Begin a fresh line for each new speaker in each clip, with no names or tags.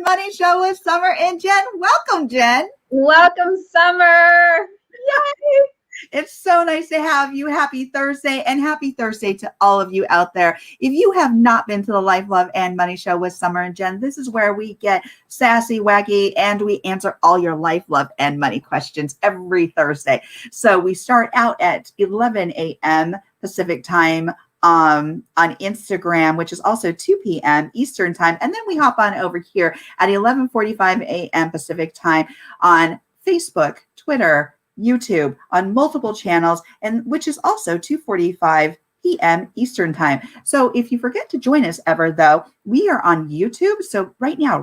Money Show with Summer and Jen. Welcome, Jen.
Welcome, Summer. Yay!
It's so nice to have you. Happy Thursday, and happy Thursday to all of you out there. If you have not been to the Life, Love, and Money Show with Summer and Jen, this is where we get sassy, wacky, and we answer all your life, love, and money questions every Thursday. So we start out at 11 a.m. Pacific time on Instagram, which is also 2 p.m. Eastern time. And then we hop on over here at 11:45 a.m. Pacific time on Facebook, Twitter, YouTube, on multiple channels, and which is also 2:45 p.m. Eastern time. So if you forget to join us ever, though, we are on YouTube. So right now,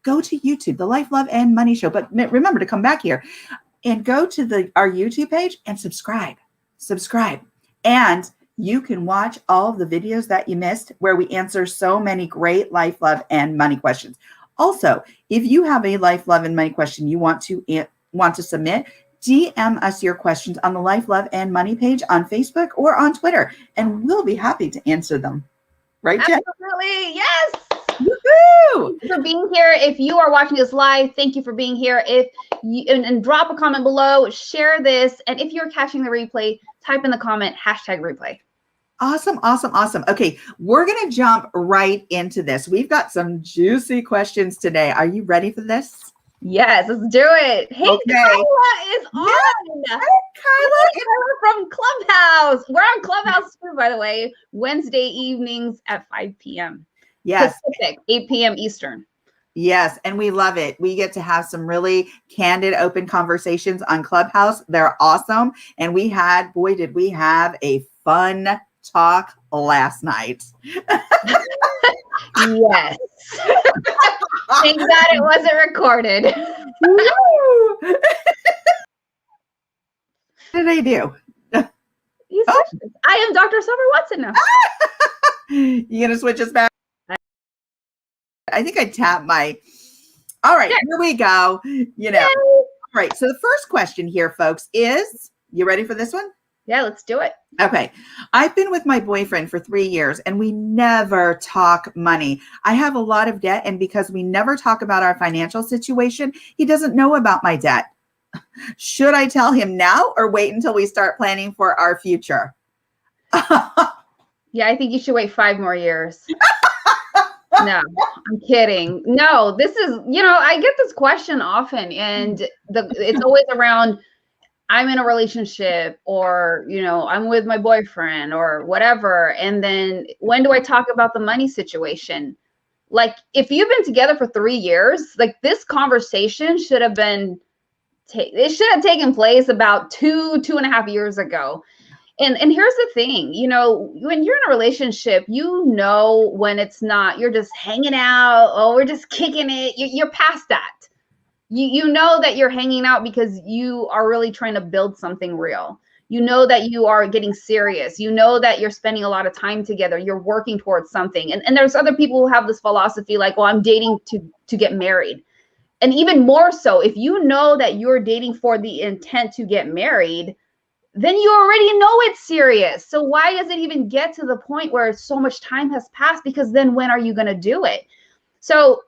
go to YouTube, the Life, Love, and Money Show. But remember to come back here and go to our YouTube page and subscribe. And you can watch all of the videos that you missed where we answer so many great life, love, and money questions. Also, if you have a life, love, and money question you want to submit, DM us your questions on the Life, Love, and Money page on Facebook or on Twitter, and we'll be happy to answer them. Right, Jen?
Absolutely, yes.
Woohoo!
Thank you for being here. If you are watching this live, thank you for being here. If you and drop a comment below, share this, and if you're catching the replay, type in the comment #replay.
Awesome. Okay, we're going to jump right into this. We've got some juicy questions today. Are you ready for this?
Yes, let's do it. Hey,
Okay.
Kyla is on.
Hey,
Kyla from Clubhouse. We're on Clubhouse too, by the way, Wednesday evenings at 5 p.m.
Yes.
Pacific, 8 p.m. Eastern.
Yes, and we love it. We get to have some really candid, open conversations on Clubhouse. They're awesome. And did we have a fun talk last night.
Yes. Thank God it wasn't recorded.
What did I do?
I am Dr. Summer Watson now.
You gonna switch us back? I think I tapped my. All right, Here we go. All right. So the first question here, folks, is you ready for this one?
Yeah, let's do it.
Okay. I've been with my boyfriend for 3 years and we never talk money. I have a lot of debt, and because we never talk about our financial situation, he doesn't know about my debt. Should I tell him now or wait until we start planning for our future?
Yeah, I think you should wait 5 more years. No, I'm kidding. No, this is, I get this question often, and it's always around, I'm in a relationship, or, I'm with my boyfriend or whatever. And then when do I talk about the money situation? Like, if you've been together for 3 years, like, this conversation should have been, it should have taken place about 2.5 years ago. And here's the thing, when you're in a relationship, when it's not, you're just hanging out, oh, we're just kicking it. You're past that. You know that you're hanging out because you are really trying to build something real. You know that you are getting serious. You know that you're spending a lot of time together. You're working towards something. And there's other people who have this philosophy like, well, I'm dating to get married. And even more so, if you know that you're dating for the intent to get married, then you already know it's serious. So why does it even get to the point where so much time has passed? Because then when are you going to do it? So,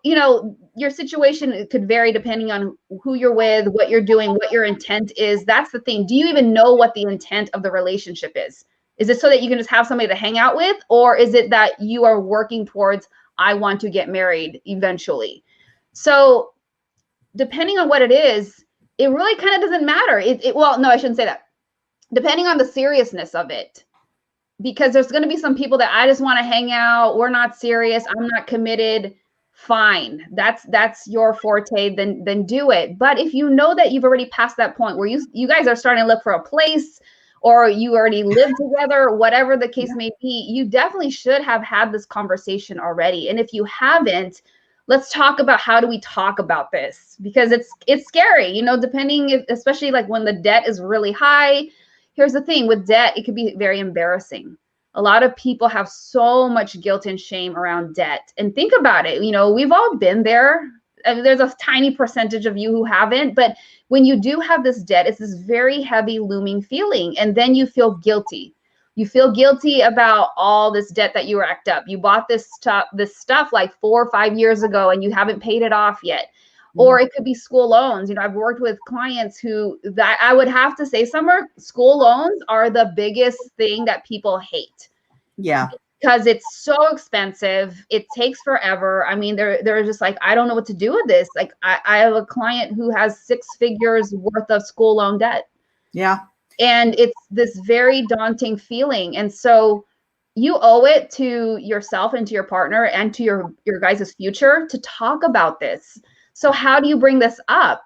your situation could vary depending on who you're with, what you're doing, what your intent is. That's the thing. Do you even know what the intent of the relationship is? Is it so that you can just have somebody to hang out with? Or is it that you are working towards, I want to get married eventually? So depending on what it is, it really kind of doesn't matter. Well, no, I shouldn't say that. Depending on the seriousness of it. Because there's going to be some people that I just want to hang out. We're not serious. I'm not committed. Fine. That's your forte. Then do it. But if you know that you've already passed that point where you guys are starting to look for a place, or you already live together, whatever the case may be, you definitely should have had this conversation already. And if you haven't, let's talk about how do we talk about this, because it's scary, depending, especially like when the debt is really high. Here's the thing with debt, it could be very embarrassing. A lot of people have so much guilt and shame around debt. And think about it, we've all been there. I mean, there's a tiny percentage of you who haven't, but when you do have this debt, it's this very heavy looming feeling, and then you feel guilty. You feel guilty about all this debt that you racked up. You bought this stuff like 4 or 5 years ago and you haven't paid it off yet. Or it could be school loans. You know, I've worked with clients who, that I would have to say, Summer, school loans are the biggest thing that people hate.
Yeah.
Because it's so expensive. It takes forever. I mean, they're just like, I don't know what to do with this. Like I have a client who has 6 figures worth of school loan debt.
Yeah.
And it's this very daunting feeling. And so you owe it to yourself and to your partner and to your guys' future to talk about this. So how do you bring this up?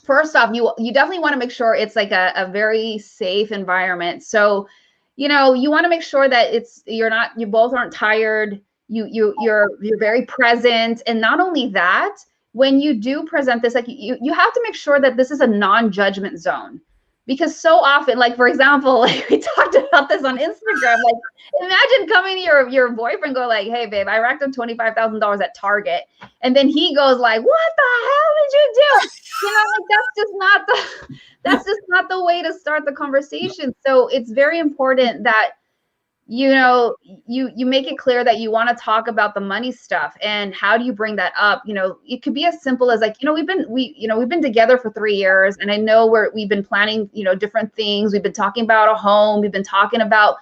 First off, you definitely want to make sure it's like a very safe environment. So, you know, you want to make sure that you both aren't tired. You're very present. And not only that, when you do present this, like you have to make sure that this is a non-judgment zone. Because so often, like, for example, like we talked about this on Instagram, like imagine coming to your boyfriend, go like, hey babe, I racked up $25,000 at Target. And then he goes like, what the hell did you do? You know, like that's just not the way to start the conversation. So it's very important that, you know, you make it clear that you want to talk about the money stuff. And how do you bring that up? You know, it could be as simple as like, you know, we've been together for 3 years, and I know we've been planning, you know, different things. We've been talking about a home. We've been talking about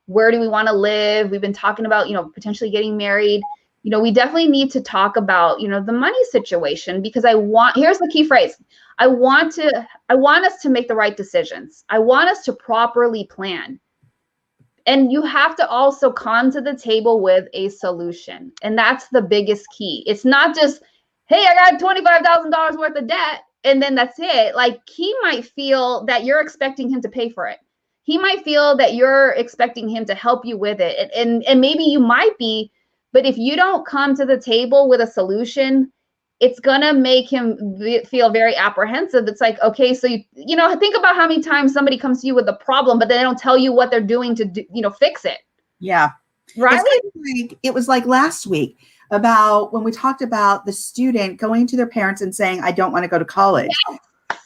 where do we want to live. We've been talking about, you know, potentially getting married. You know, we definitely need to talk about, you know, the money situation, because here's the key phrase. I want us to make the right decisions. I want us to properly plan. And you have to also come to the table with a solution. And that's the biggest key. It's not just, hey, I got $25,000 worth of debt, and then that's it. Like, he might feel that you're expecting him to pay for it. He might feel that you're expecting him to help you with it. And maybe you might be, but if you don't come to the table with a solution, it's going to make him feel very apprehensive. It's like, okay, so you know, think about how many times somebody comes to you with a problem, but they don't tell you what they're doing to do, you know, fix it.
Yeah.
Right.
It was like last week about when we talked about the student going to their parents and saying, I don't want to go to college. Yes.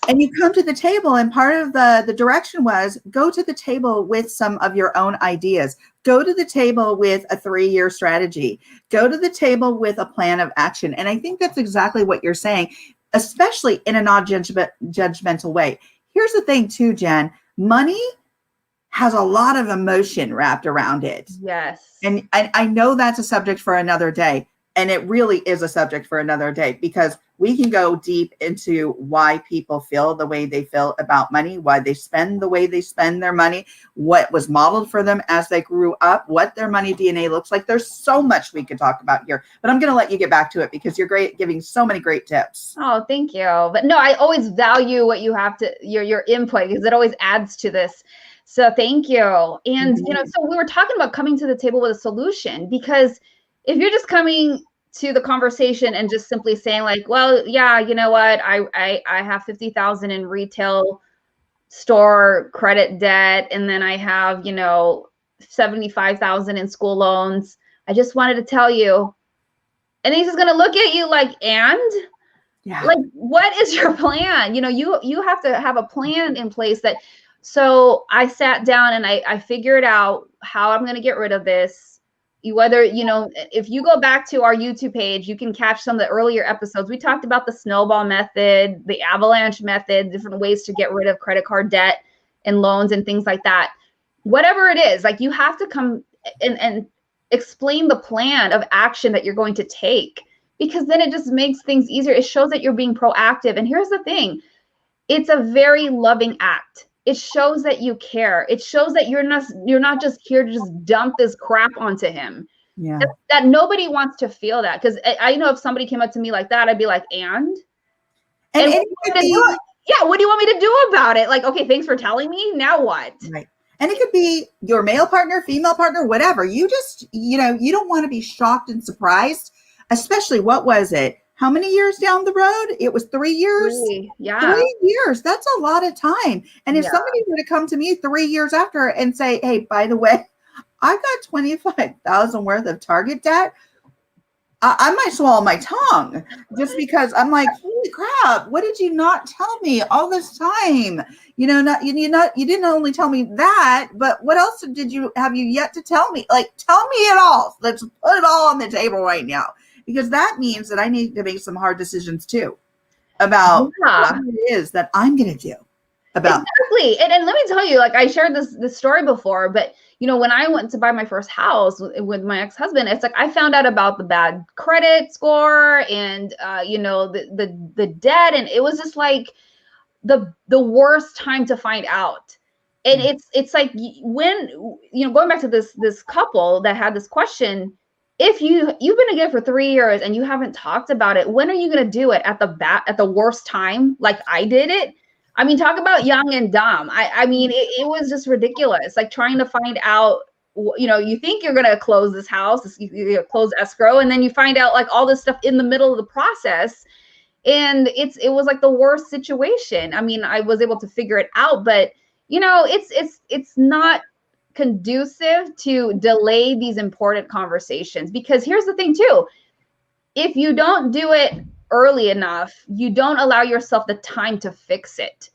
And you come to the table, and part of the direction was go to the table with some of your own ideas. Go to the table with a 3-year strategy. Go to the table with a plan of action. And I think that's exactly what you're saying, especially in a non-judgmental way. Here's the thing too, Jen, money has a lot of emotion wrapped around it.
Yes.
And I know that's a subject for another day. And it really is a subject for another day, because we can go deep into why people feel the way they feel about money, why they spend the way they spend their money, what was modeled for them as they grew up, what their money DNA looks like. There's so much we could talk about here, but I'm going to let you get back to it because you're great, giving so many great tips.
Oh, thank you. But no, I always value what you have to, your input, because it always adds to this. So thank you. And, you know, so we were talking about coming to the table with a solution, because if you're just coming to the conversation and just simply saying like, well, yeah, you know what, I have 50,000 in retail store credit debt, and then I have, you know, 75,000 in school loans. I just wanted to tell you. And he's just going to look at you like, and yeah, like, what is your plan? You know, you have to have a plan in place. That, so I sat down and I figured out how I'm going to get rid of this. Whether, you know, if you go back to our YouTube page, you can catch some of the earlier episodes. We talked about the snowball method, the avalanche method, different ways to get rid of credit card debt and loans and things like that. Whatever it is, like, you have to come and explain the plan of action that you're going to take, because then it just makes things easier. It shows that you're being proactive. And here's the thing. It's a very loving act. It shows that you care. It shows that you're not just here to just dump this crap onto him.
Yeah.
That nobody wants to feel that. Because I know if somebody came up to me like that, I'd be like, and what do you want me to do about it? Like, okay, thanks for telling me. Now what?
Right. And it could be your male partner, female partner, whatever. You just, you know, you don't want to be shocked and surprised, especially, what was it? How many years down the road? It was 3 years.
3, yeah.
3 years. That's a lot of time. And if somebody were to come to me 3 years after and say, hey, by the way, I got 25,000 worth of Target debt, I might swallow my tongue just because I'm like, holy crap, what did you not tell me all this time? You didn't only tell me that, but what else have you yet to tell me? Like, tell me it all. Let's put it all on the table right now, because that means that I need to make some hard decisions too about what it is that I'm going to do about.
Exactly. And let me tell you, like, I shared this story before, but when I went to buy my first house with my ex-husband, it's like I found out about the bad credit score and the debt, and it was just like the worst time to find out. And it's like, when going back to this couple that had this question, if you've been together for 3 years and you haven't talked about it, when are you going to do it? At the worst time, like I did it? I mean, talk about young and dumb. I mean, it was just ridiculous. Like, trying to find out, you think you're going to close this house, you close escrow, and then you find out like all this stuff in the middle of the process. And it was like the worst situation. I mean, I was able to figure it out, but it's not conducive to delay these important conversations, because here's the thing too. If you don't do it early enough, you don't allow yourself the time to fix it.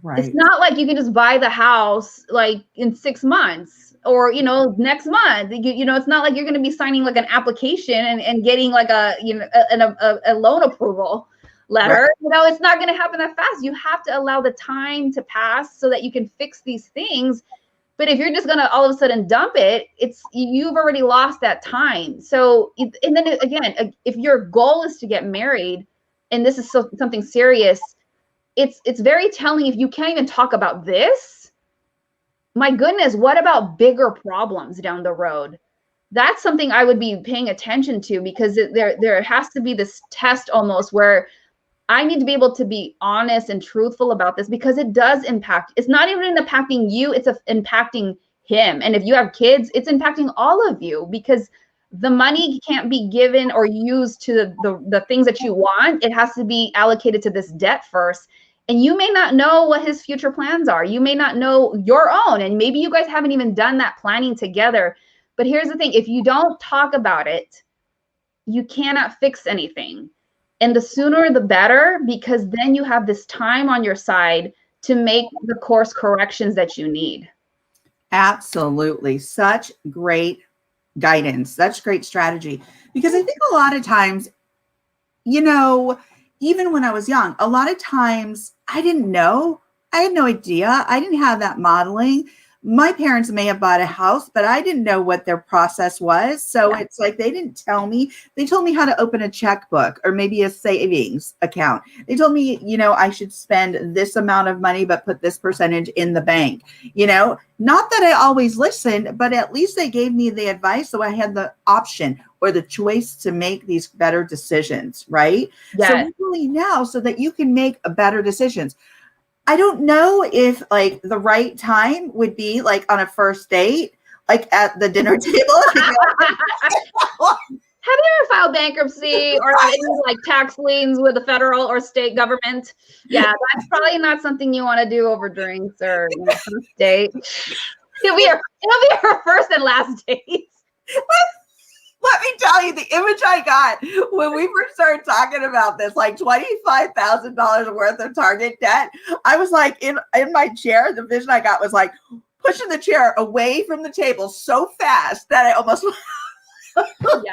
Right. It's not like you can just buy the house like in 6 months or next month. It's not like you're going to be signing like an application and getting like a loan approval letter. Right. It's not going to happen that fast. You have to allow the time to pass so that you can fix these things. But if you're just going to all of a sudden dump it, you've already lost that time. So, and then again, if your goal is to get married, and this is something serious, it's very telling if you can't even talk about this. My goodness, what about bigger problems down the road? That's something I would be paying attention to, because there has to be this test almost where I need to be able to be honest and truthful about this, because it does impact. It's not even impacting you, it's impacting him. And if you have kids, it's impacting all of you, because the money can't be given or used to the things that you want. It has to be allocated to this debt first. And you may not know what his future plans are. You may not know your own. And maybe you guys haven't even done that planning together. But here's the thing. If you don't talk about it, you cannot fix anything. And the sooner the better, because then you have this time on your side to make the course corrections that you need.
Absolutely. Such great guidance. Such great strategy. Because I think a lot of times, even when I was young, a lot of times I didn't know. I had no idea. I didn't have that modeling. My parents may have bought a house, but I didn't know what their process was. So It's like they didn't tell me. They told me how to open a checkbook or maybe a savings account. They told me, I should spend this amount of money, but put this percentage in the bank. Not that I always listened, but at least they gave me the advice, so I had the option or the choice to make these better decisions, right? Yes. So really now, so that you can make better decisions. I don't know if like the right time would be like on a first date, like at the dinner table.
Have you ever filed bankruptcy or any like tax liens with the federal or state government? Yeah, that's probably not something you want to do over drinks or first date. It'll be your first and last date.
Let me tell you, the image I got when we first started talking about this, like $25,000 worth of Target debt, I was like in my chair. The vision I got was like pushing the chair away from the table so fast that I almost flipped the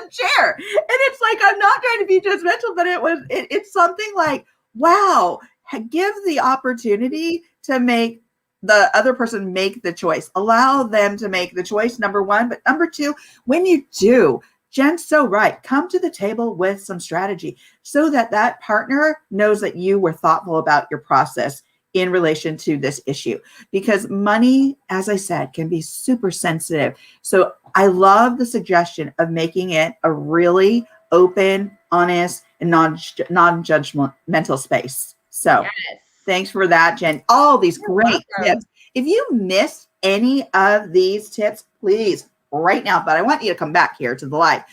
chair. And it's like, I'm not trying to be judgmental, but it's something like, wow, give the opportunity to make the other person make the choice. Allow them to make the choice, number one. But number two, when you do, Jen's so right. Come to the table with some strategy so that partner knows that you were thoughtful about your process in relation to this issue. Because money, as I said, can be super sensitive. So I love the suggestion of making it a really open, honest, and non-judgmental space. So yes. Thanks for that, Jen. All these great tips. If you missed any of these tips, please, right now, but I want you to come back here to the live.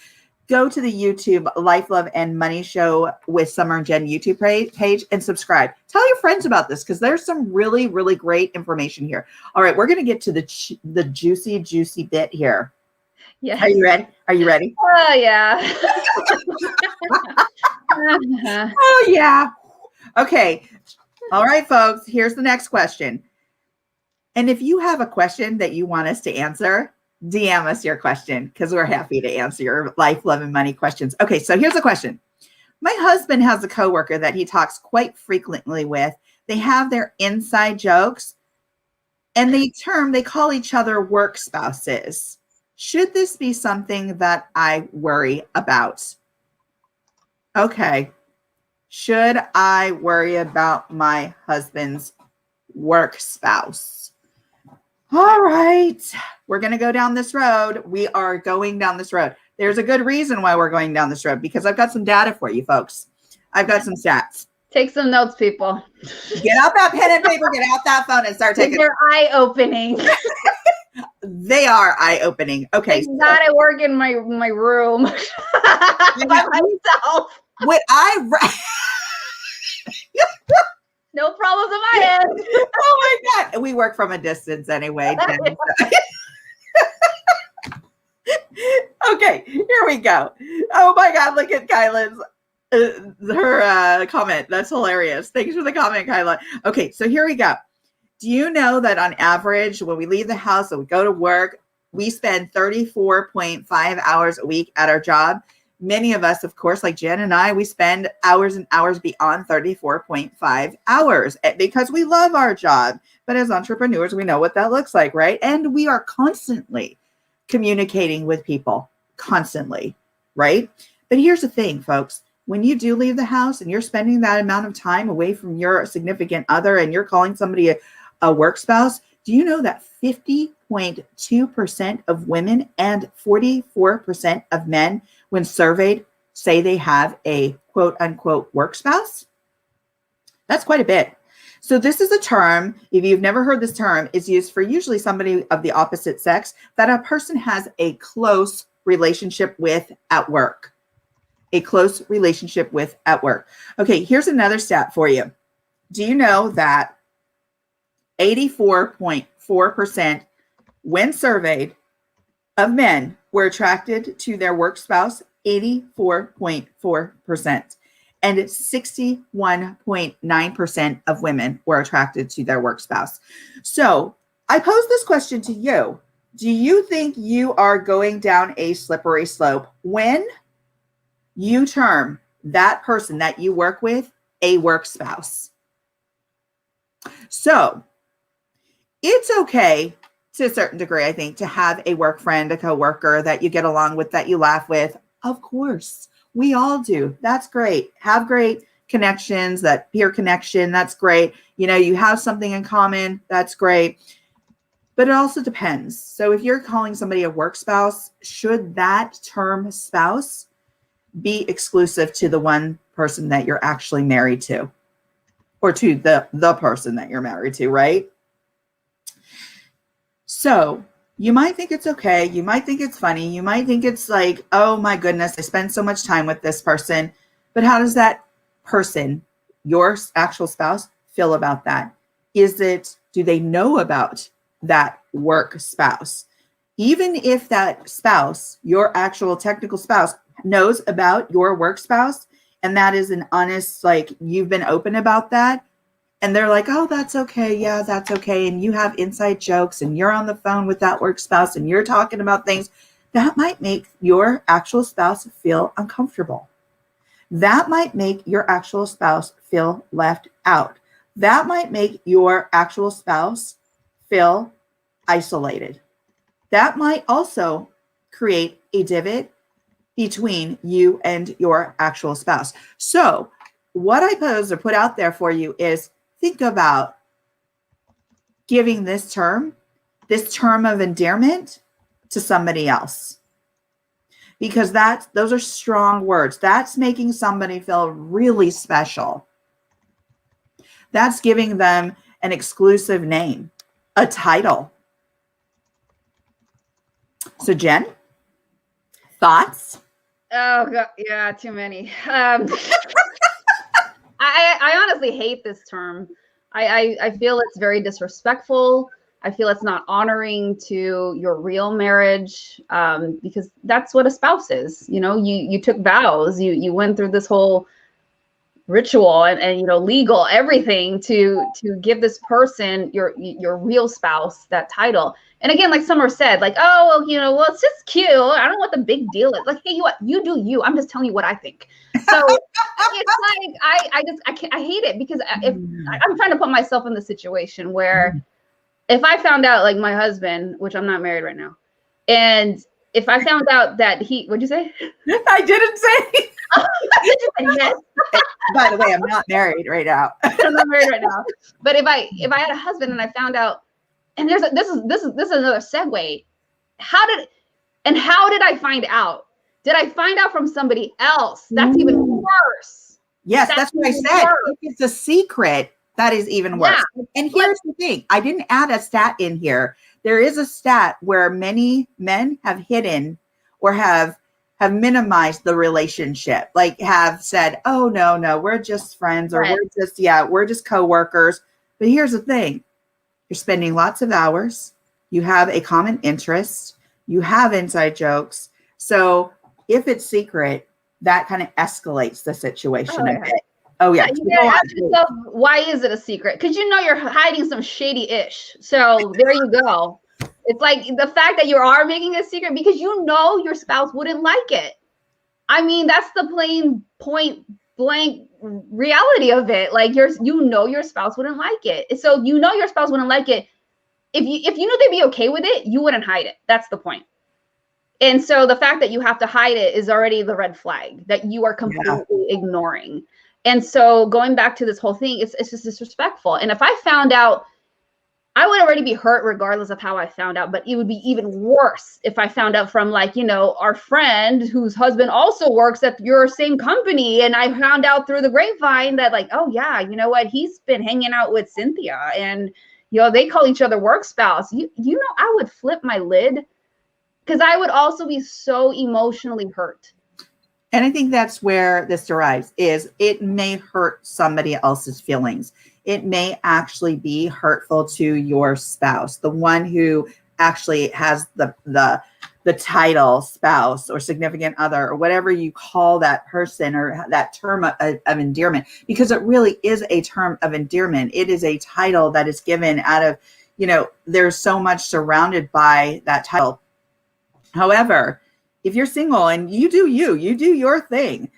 Go to the YouTube Life, Love, and Money Show with Summer and Jen YouTube page and subscribe. Tell your friends about this because there's some really, really great information here. All right, we're going to get to the juicy bit here.
Yes.
Are you ready? Are you ready?
Oh, yeah.
Oh, yeah. Okay. All right, folks. Here's the next question. And if you have a question that you want us to answer, DM us your question because we're happy to answer your life, love, and money questions. Okay, so here's a question. My husband has a coworker that he talks quite frequently with. They have their inside jokes and they call each other work spouses. Should this be something that I worry about? Okay. Should I worry about my husband's work spouse? All right. We're going to go down this road. We are going down this road. There's a good reason why we're going down this road because I've got some data for you folks. I've got some stats.
Take some notes, people.
Get out that pen and paper, get out that phone and start taking.
They're eye-opening.
They are eye-opening. Okay.
Thank God I work in my room by myself.
What I
No problems on my end.
Oh my God. We work from a distance anyway. Okay, here we go. Oh my God, look at Kyla's her comment. That's hilarious. Thanks for the comment, Kyla. Okay, so here we go. Do you know that on average, when we leave the house and we go to work, we spend 34.5 hours a week at our job? Many of us, of course, like Jen and I, we spend hours and hours beyond 34.5 hours because we love our job. But as entrepreneurs, we know what that looks like, right? And we are constantly communicating with people, constantly, right? But here's the thing, folks. When you do leave the house and you're spending that amount of time away from your significant other and you're calling somebody a work spouse, do you know that 50.2% of women and 44% of men, when surveyed, say they have a quote unquote work spouse? That's quite a bit. So this is a term, if you've never heard this term, is used for usually somebody of the opposite sex that a person has a close relationship with at work. A close relationship with at work. Okay, here's another stat for you. Do you know that 84.4%, when surveyed, of men were attracted to their work spouse? 84.4%. And 61.9% of women were attracted to their work spouse. So I pose this question to you. Do you think you are going down a slippery slope when you term that person that you work with a work spouse? So it's okay to a certain degree, I think, to have a work friend, a coworker that you get along with, that you laugh with. Of course, we all do. That's great. Have great connections, that peer connection. That's great. You know, you have something in common. That's great. But it also depends. So if you're calling somebody a work spouse, should that term spouse be exclusive to the one person that you're actually married to, or to the person that you're married to, right? So you might think it's okay. You might think it's funny. You might think it's like, oh my goodness, I spend so much time with this person. But how does that person, your actual spouse, feel about that? Do they know about that work spouse? Even if that spouse, your actual technical spouse, knows about your work spouse, and that is an honest, like, you've been open about that, and they're like, oh, that's okay. Yeah, that's okay. And you have inside jokes and you're on the phone with that work spouse and you're talking about things that might make your actual spouse feel uncomfortable. That might make your actual spouse feel left out. That might make your actual spouse feel isolated. That might also create a divot between you and your actual spouse. So what I pose or put out there for you is think about giving this term of endearment to somebody else. Because those are strong words. That's making somebody feel really special. That's giving them an exclusive name, a title. So Jen, thoughts?
Oh God, yeah, too many. I honestly hate this term. I feel it's very disrespectful. I feel it's not honoring to your real marriage, because that's what a spouse is. You know, you took vows, you went through this whole ritual and you know, legal everything to give this person, your real spouse, that title. And again, like Summer said, like, oh, well, you know, well, it's just cute. I don't know what the big deal is. Like, hey, you do you. I'm just telling you what I think. So it's like I hate it, because if I'm trying to put myself in the situation where if I found out, like my husband, which I'm not married right now, and if I found out that what'd you say?
I didn't say.
Yes.
By the way, I'm not married right now.
I'm not married right now. But if I had a husband and I found out, and this is another segue. How did I find out? Did I find out from somebody else? That's even worse.
Yes, that's what I said. If it's a secret, that is even worse. Yeah. And here's the thing. I didn't add a stat in here. There is a stat where many men have hidden or have minimized the relationship, like have said, oh, no, we're just friends, or we're just coworkers. But here's the thing. You're spending lots of hours. You have a common interest. You have inside jokes. So if it's secret, that kind of escalates the situation a bit. Oh, yeah.
You gotta ask yourself, why is it a secret? Because you know you're hiding some shady-ish. So there you go. It's like the fact that you are making a secret because you know your spouse wouldn't like it. I mean, that's the plain point blank reality of it. Like you know your spouse wouldn't like it. So you know your spouse wouldn't like it. If you knew they'd be okay with it, you wouldn't hide it. That's the point. And so the fact that you have to hide it is already the red flag that you are completely ignoring. And so going back to this whole thing, it's just disrespectful. And if I found out, I would already be hurt regardless of how I found out, but it would be even worse if I found out from, like, you know, our friend whose husband also works at your same company. And I found out through the grapevine that, like, oh yeah, you know what? He's been hanging out with Cynthia and, you know, they call each other work spouse. You know, I would flip my lid because I would also be so emotionally hurt.
And I think that's where this derives, is it may hurt somebody else's feelings. It may actually be hurtful to your spouse, the one who actually has the title spouse or significant other or whatever you call that person, or that term of endearment, because it really is a term of endearment. It is a title that is given out of, you know, there's so much surrounded by that title. However, if you're single and you do your thing,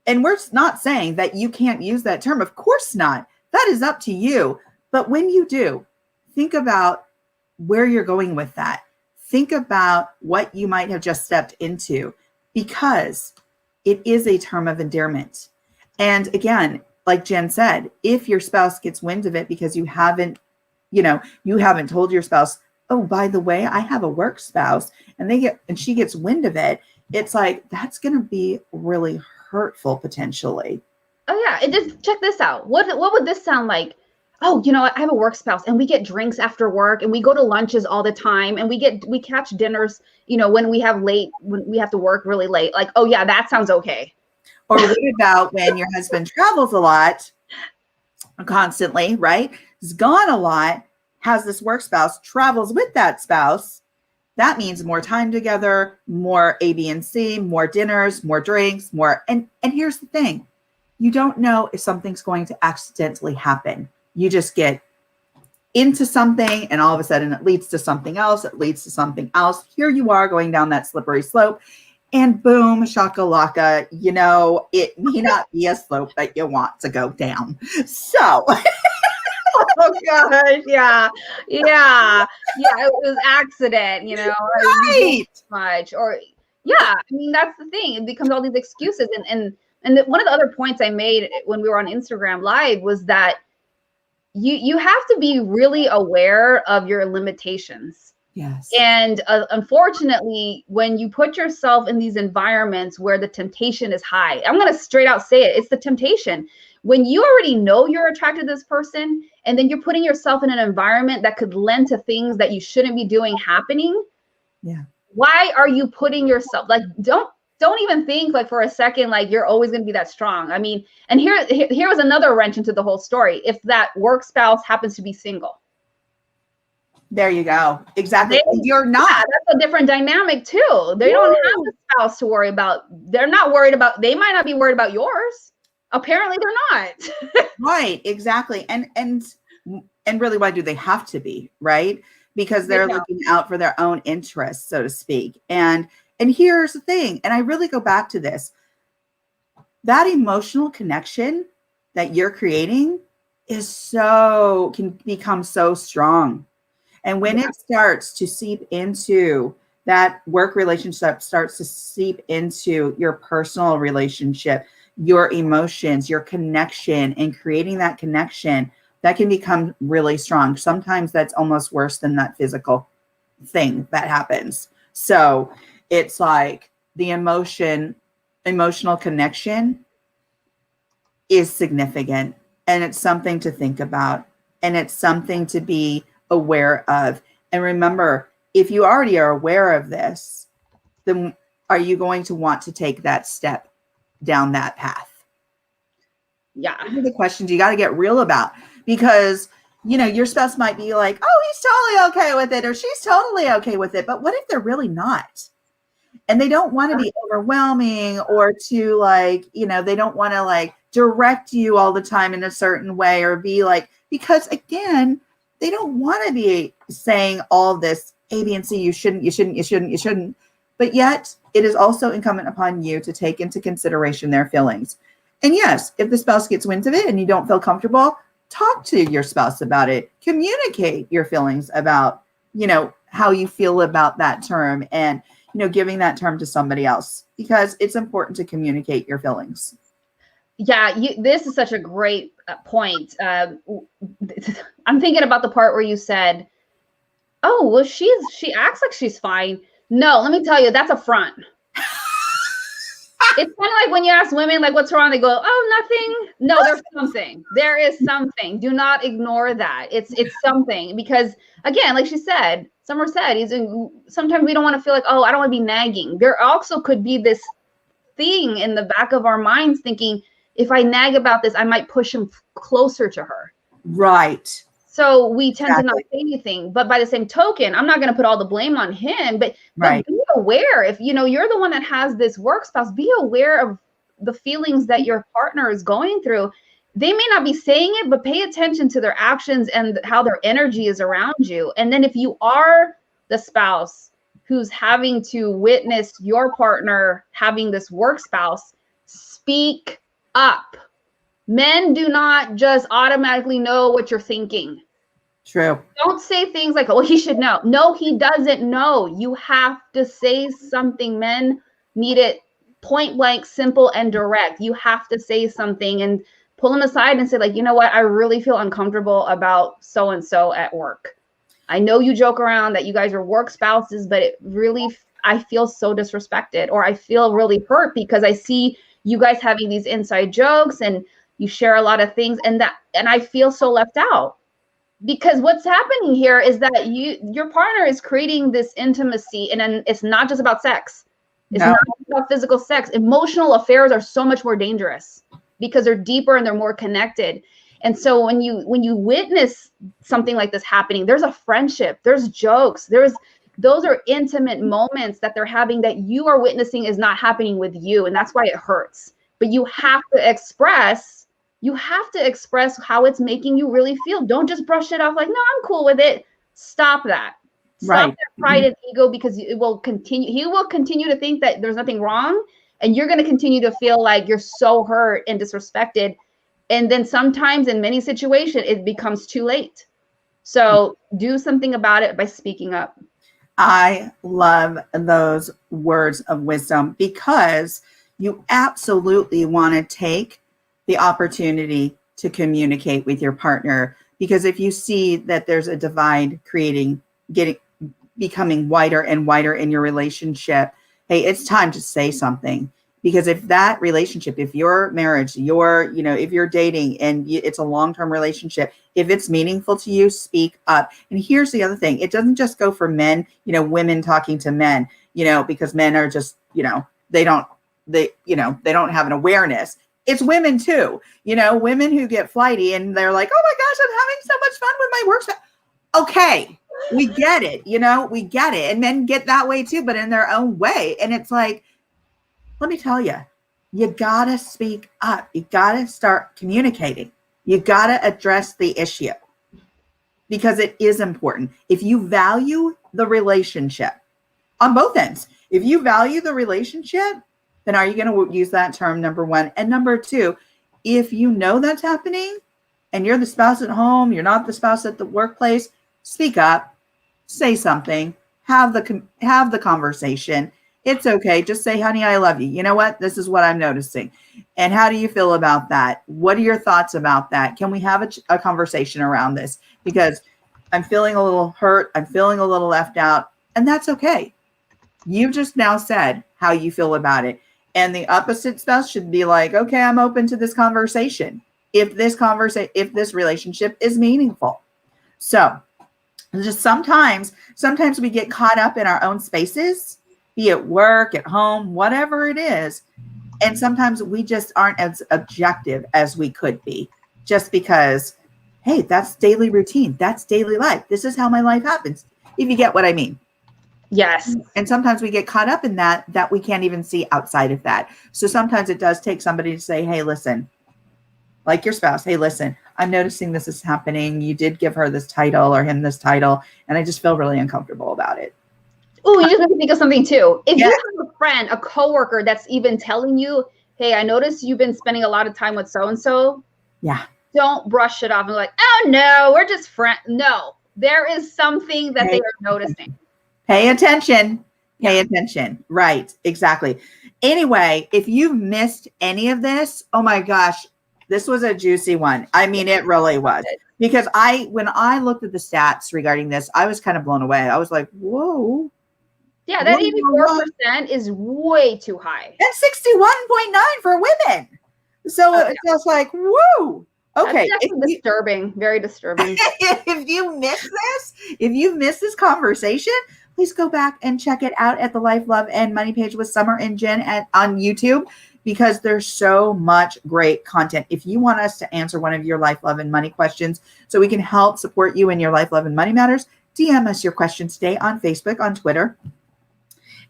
and we're not saying that you can't use that term, of course not. That is up to you. But when you do, think about where you're going with that. Think about what you might have just stepped into, because it is a term of endearment. And again, like Jen said, if your spouse gets wind of it because you haven't told your spouse, oh, by the way, I have a work spouse, and she gets wind of it, it's like, that's going to be really hurtful potentially.
Oh yeah. And just check this out. What would this sound like? Oh, you know, I have a work spouse and we get drinks after work and we go to lunches all the time and we catch dinners, you know, when we have to work really late. Like, oh yeah, that sounds okay.
Or what about when your husband travels a lot constantly, right? He's gone a lot, has this work spouse, travels with that spouse. That means more time together, more A, B, and C, more dinners, more drinks, more. And here's the thing. You don't know if something's going to accidentally happen. You just get into something and all of a sudden it leads to something else. It leads to something else. Here you are going down that slippery slope and boom, shakalaka, you know, it may not be a slope that you want to go down. So...
Oh gosh, yeah. It was accident, you know,
right?
Much, or yeah. I mean, that's the thing. It becomes all these excuses, and one of the other points I made when we were on Instagram Live was that you have to be really aware of your limitations.
Yes.
And unfortunately, when you put yourself in these environments where the temptation is high, I'm going to straight out say it. It's the temptation. When you already know you're attracted to this person, and then you're putting yourself in an environment that could lend to things that you shouldn't be doing happening.
Yeah.
Why are you putting yourself, like, don't even think like for a second, like you're always going to be that strong. I mean, and here was another wrench into the whole story. If that work spouse happens to be single.
There you go. Exactly.
They-
You're
Yeah,
not.
that's a different dynamic too. They don't have a spouse to worry about. They're not worried about, they might not be worried about yours. Apparently they're not.
Right. Exactly. And really, why do they have to be? Right. Because
They
they're
don't.
looking out for their own interests, so to speak. And here's the thing, and I really go back to this. That emotional connection that you're creating can become so strong. And when it starts to seep into that work relationship, starts to seep into your personal relationship, your emotions, your connection, and creating that connection, that can become really strong. Sometimes that's almost worse than that physical thing that happens. So it's like the emotional connection is significant, and it's something to think about, and it's something to be aware of. And remember, if you already are aware of this, then are you going to want to take that step down that path?
Yeah.
These are the questions you got to get real about, because your spouse might be like, oh, he's totally okay with it, or she's totally okay with it. But what if they're really not? And they don't want to be overwhelming, or to they don't want to direct you all the time in a certain way, or be because again, they don't want to be saying all this A, B, and C. You shouldn't. But yet it is also incumbent upon you to take into consideration their feelings. And yes, if the spouse gets wind of it and you don't feel comfortable, talk to your spouse about it. Communicate your feelings about, how you feel about that term, and, giving that term to somebody else, because it's important to communicate your feelings.
Yeah, this is such a great point. I'm thinking about the part where you said, oh, well, she acts like she's fine. No, let me tell you, that's a front. It's kind of like when you ask women, what's wrong? They go, oh, nothing. No, there's something. There is something. Do not ignore that. It's something, because again, like she said, Summer said, sometimes we don't want to feel like, oh, I don't want to be nagging. There also could be this thing in the back of our minds thinking, if I nag about this, I might push him closer to her.
Right.
So we tend to not say anything. But by the same token, I'm not going to put all the blame on him. But be aware. If you're the one that has this work spouse, be aware of the feelings that your partner is going through. They may not be saying it, but pay attention to their actions and how their energy is around you. And then if you are the spouse who's having to witness your partner having this work spouse, speak up. Men do not just automatically know what you're thinking.
True.
Don't say things like, oh, he should know. No, he doesn't know. You have to say something. Men need it point blank, simple, and direct. You have to say something and pull him aside and say, you know what? I really feel uncomfortable about so-and-so at work. I know you joke around that you guys are work spouses, but I feel so disrespected, or I feel really hurt because I see you guys having these inside jokes and you share a lot of things, and I feel so left out. Because what's happening here is that your partner is creating this intimacy, and then it's not just about sex. It's not about physical sex. Emotional affairs are so much more dangerous because they're deeper and they're more connected. And so when you witness something like this happening, there's a friendship, there's jokes, those are intimate moments that they're having that you are witnessing is not happening with you. And that's why it hurts. But you have to express how it's making you really feel. Don't just brush it off like, no, I'm cool with it. Stop that. Stop that pride and ego, because he will continue to think that there's nothing wrong. And you're going to continue to feel like you're so hurt and disrespected. And then sometimes in many situations, it becomes too late. So do something about it by speaking up.
I love those words of wisdom, because you absolutely want to take the opportunity to communicate with your partner. Because if you see that there's a divide becoming wider and wider in your relationship, hey, it's time to say something. Because if that relationship, if your marriage, if you're dating and it's a long-term relationship, if it's meaningful to you, speak up. And here's the other thing. It doesn't just go for men, women talking to men, because men are just, they don't have an awareness. It's women too, women who get flighty and they're like, oh my gosh, I'm having so much fun with my work. Okay. We get it, we get it. And men get that way too, but in their own way. And it's like, let me tell you, you gotta speak up. You gotta start communicating. You gotta address the issue because it is important. If you value the relationship on both ends, if you value the relationship, then are you going to use that term, number one? And number two, if you know that's happening and you're the spouse at home, you're not the spouse at the workplace, speak up, say something, have the conversation. It's okay. Just say, honey, I love you. You know what? This is what I'm noticing. And how do you feel about that? What are your thoughts about that? Can we have a conversation around this? Because I'm feeling a little hurt. I'm feeling a little left out. And that's okay. You just now said how you feel about it. And the opposite spouse should be like, okay, I'm open to this conversation. If this relationship is meaningful. So just sometimes we get caught up in our own spaces, be it work, at home, whatever it is. And sometimes we just aren't as objective as we could be just because, hey, that's daily routine. That's daily life. This is how my life happens. If you get what I mean.
Yes.
And sometimes we get caught up in that we can't even see outside of that. So sometimes it does take somebody to say, hey, listen, like your spouse, hey, listen, I'm noticing this is happening. You did give her this title or him this title, and I just feel really uncomfortable about it.
Oh, you just made me think of something too. If you have a friend, a coworker that's even telling you, hey, I noticed you've been spending a lot of time with so-and-so.
Yeah.
Don't brush it off and be like, oh no, we're just friends. No, there is something that they are noticing.
Pay attention. Pay attention. Right. Exactly. Anyway, if you've missed any of this, oh my gosh, this was a juicy one. I mean, it really was. Because when I looked at the stats regarding this, I was kind of blown away. I was like, whoa.
Yeah, that 84% is way too high.
And 61.9 for women. So it's just like, whoa. Okay.
That's disturbing. Very disturbing.
If you've missed this conversation, please go back and check it out at the Life, Love, and Money page with Summer and Jen on YouTube, because there's so much great content. If you want us to answer one of your life, love, and money questions so we can help support you in your life, love, and money matters, DM us your questions today on Facebook, on Twitter.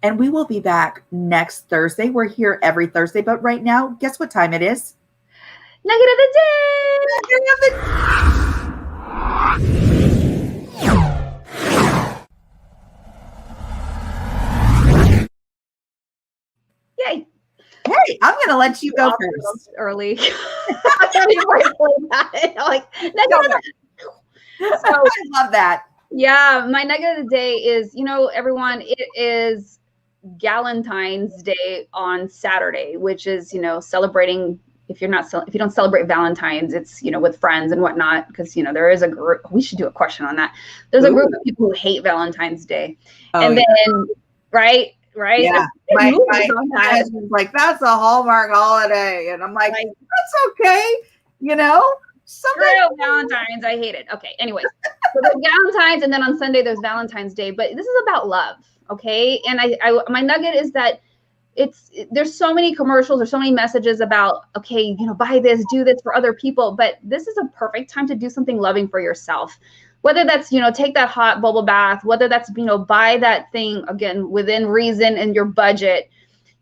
And we will be back next Thursday. We're here every Thursday. But right now, guess what time it is?
Nugget of the day.
Nugget of the
Yay.
Hey, I'm going to let you go first.
Early. I
love that.
Yeah, my nugget of the day is, everyone, it is Galentine's Day on Saturday, which is, celebrating. If you don't celebrate Valentine's, it's, with friends and whatnot, because, there is a group, we should do a question on that. There's a group of people who hate Valentine's Day. And then, right?
Yeah. My husband's like, that's a Hallmark holiday. And I'm like, that's okay.
Screw Valentine's. I hate it. Okay. Anyways, so there's Valentine's, and then on Sunday there's Valentine's Day, but this is about love. Okay. And my nugget is that there's so many commercials, there's so many messages about, okay, buy this, do this for other people, but this is a perfect time to do something loving for yourself. Whether that's, take that hot bubble bath, whether that's, buy that thing, again, within reason and your budget,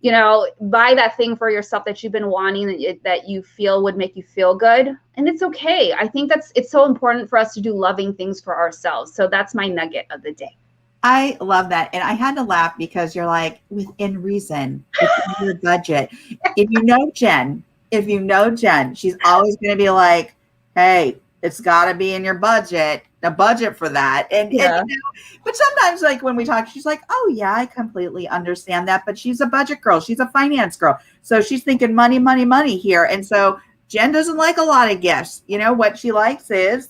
buy that thing for yourself that you've been wanting, that you feel would make you feel good. And it's okay. I think it's so important for us to do loving things for ourselves. So that's my nugget of the day.
I love that. And I had to laugh because you're like, within reason, it's your budget. If you know Jen, she's always going to be like, hey, it's got to be in your budget, a budget for that. And but sometimes, like, when we talk, she's like, oh yeah, I completely understand that. But she's a budget girl. She's a finance girl. So she's thinking money, money, money here. And so Jen doesn't like a lot of gifts. What she likes is,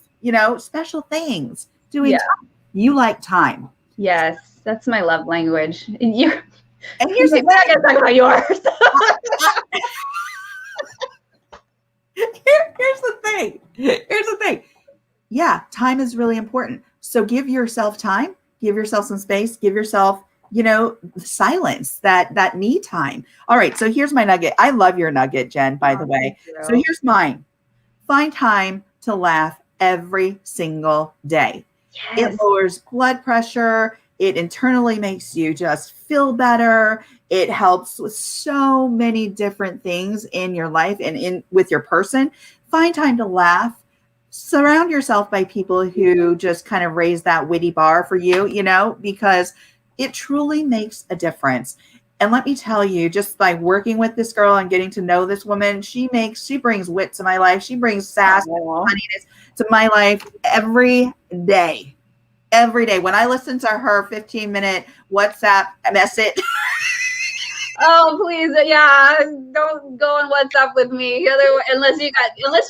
special things. You like time.
Yes, that's my love language. And here's
the
thing. I'm not going to talk about yours.
Here's the thing. Yeah, time is really important. So give yourself time, give yourself some space, give yourself, silence, that me time. All right. So here's my nugget. I love your nugget, Jen, by the way. So here's mine. Find time to laugh every single day.
Yes.
It lowers blood pressure. It internally makes you just feel better. It helps with so many different things in your life and in with your person. Find time to laugh. Surround yourself by people who just kind of raise that witty bar for you, because it truly makes a difference. And let me tell you, just by working with this girl and getting to know this woman, she brings wit to my life. She brings sass, funniness to my life every day. Every day. When I listen to her 15-minute WhatsApp message.
Oh, please. Yeah. Don't go on WhatsApp with me. Unless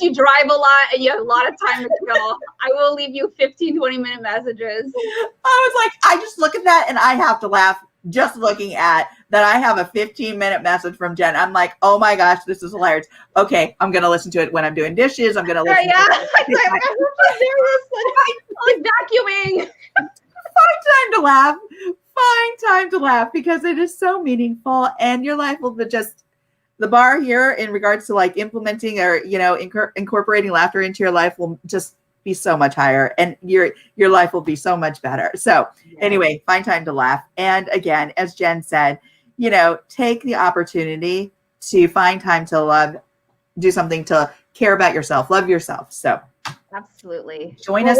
you drive a lot and you have a lot of time to kill. I will leave you 15, 20-minute messages.
I was like, I just look at that and I have to laugh just looking at that. I have a 15-minute message from Jen. I'm like, oh my gosh, this is hilarious. Okay, I'm going to listen to it when I'm doing dishes. I'm going to listen to it.
Like vacuuming.
Find time to laugh because it is so meaningful, and your life will be just the bar here in regards to like implementing or incorporating laughter into your life will just be so much higher, and your life will be so much better. So anyway, find time to laugh. And again, as Jen said, take the opportunity to find time to do something to care about yourself, love yourself. So
absolutely.
Join us.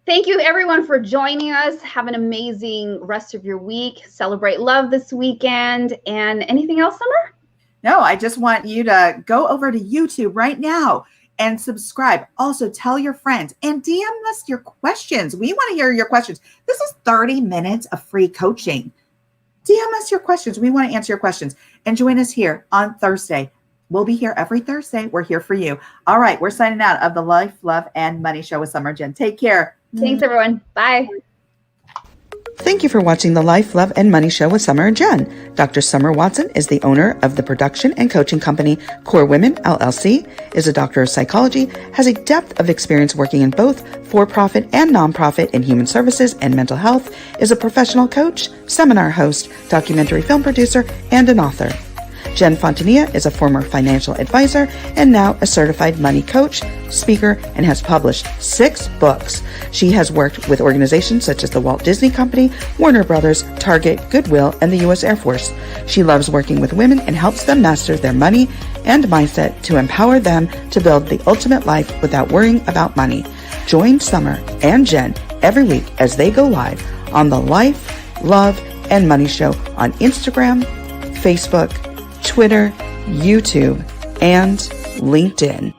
Thank you everyone for joining us. Have an amazing rest of your week. Celebrate love this weekend. And anything else, Summer?
No, I just want you to go over to YouTube right now and subscribe. Also tell your friends and DM us your questions. We want to hear your questions. This is 30 minutes of free coaching. DM us your questions. We want to answer your questions. And join us here on Thursday. We'll be here every Thursday. We're here for you. All right. We're signing out of the Life, Love, and Money Show with Summer and Jen. Take care.
Thanks, everyone. Bye.
Thank you for watching the Life, Love, and Money Show with Summer and Jen. Dr. Summer Watson is the owner of the production and coaching company Core Women, LLC, is a doctor of psychology, has a depth of experience working in both for-profit and nonprofit in human services and mental health, is a professional coach, seminar host, documentary film producer, and an author. Jen Fontanilla is a former financial advisor and now a certified money coach, speaker, and has published 6 books. She has worked with organizations such as the Walt Disney Company, Warner Brothers, Target, Goodwill, and the U.S. Air Force. She loves working with women and helps them master their money and mindset to empower them to build the ultimate life without worrying about money. Join Summer and Jen every week as they go live on the Life, Love, and Money Show on Instagram, Facebook, Twitter, YouTube, and LinkedIn.